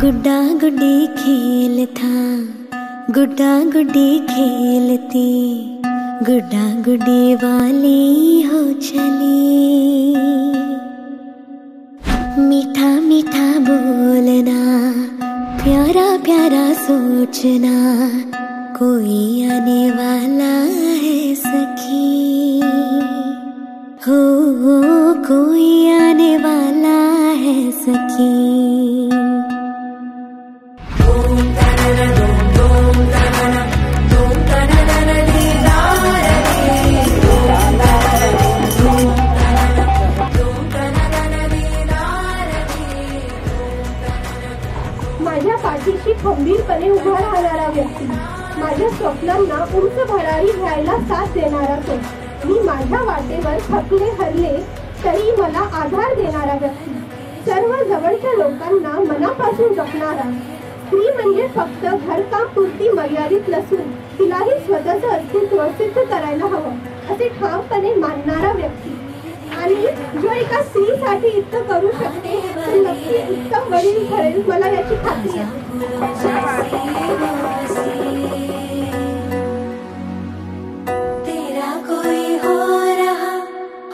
गुड्डा गुड्डी खेल था, गुड्डा गुड्डी खेलती, गुड्डा गुड्डी वाली हो चली। मीठा मीठा बोलना, प्यारा प्यारा सोचना, कोई आने वाला है सखी। हो कोई आने वाला है सखी। माझ्या पाठीशी खंबीरपणे उभा राहणारा व्यक्ती, माझ्या स्वप्नांना उंच भरारी घ्यायला साथ देणारा तो, मी माझ्या वाटेवर थकले हरले तरी मला आधार देणारा व्यक्ती, सर्व जवळच्या लोकांना मनापासून जपणारा। स्त्री म्हणजे फक्त घरकाम पुरती मर्यादित नसून तिलाही स्वतःचं अस्तित्व सिद्ध करायला हवं असे ठामपणे मानणारा व्यक्ती। आणि जो एका स्त्रीसाठी इतकं करू शकते तर नक्की उत्तम वडील ठरेल, मला याची खात्री आहे। तेरा कोई हो रहा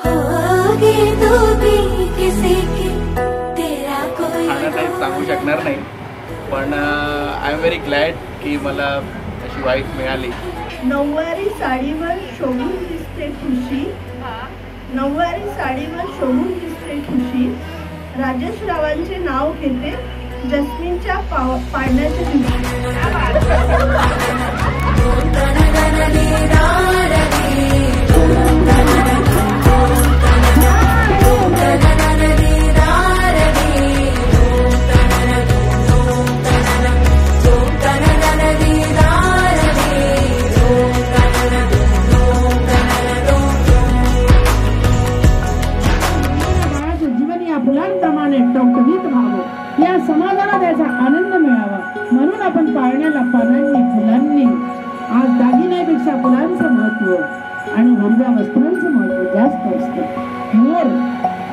होगे तू भी किसी की, तेरा कोई सांगू शकणार नाही, पण आय एम व्हेरी ग्लॅड की मला अशी वाईफ मिळाली। नऊवारी साडीवर शोभून दिसते खुशी, नऊवारी साडीवर शोभून दिसते खुशी, राजेश रावांचे नाव घेते जस्मिनच्या पाडण्याच्या दिवशी। फुलांप्रमाणे टवटवीत व्हावं, या समाजाला त्याचा आनंद मिळावा म्हणून आपण पाळण्याला पानांनी फुलांनी, आज दागिन्यापेक्षा फुलांचं महत्व आणि हिरव्या वस्त्रांचं महत्व जास्त असतं। मोर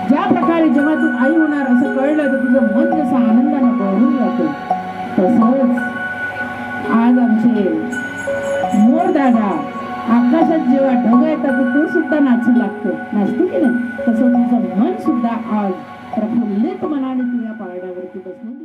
ज्या प्रकारे जेव्हा तू आई होणार असं कळलं तर तुझं मन जसं आनंदानं बहरून जातं, तसंच आज आमचे मोर दादा आकाशात जेव्हा ढग येतात तो सुद्धा नाचू लागतो, नाचतो की नाही? तसं तुझं मन सुद्धा आज प्रफुल्लित मनाने तुझ्या पारड्यावरती बसलं।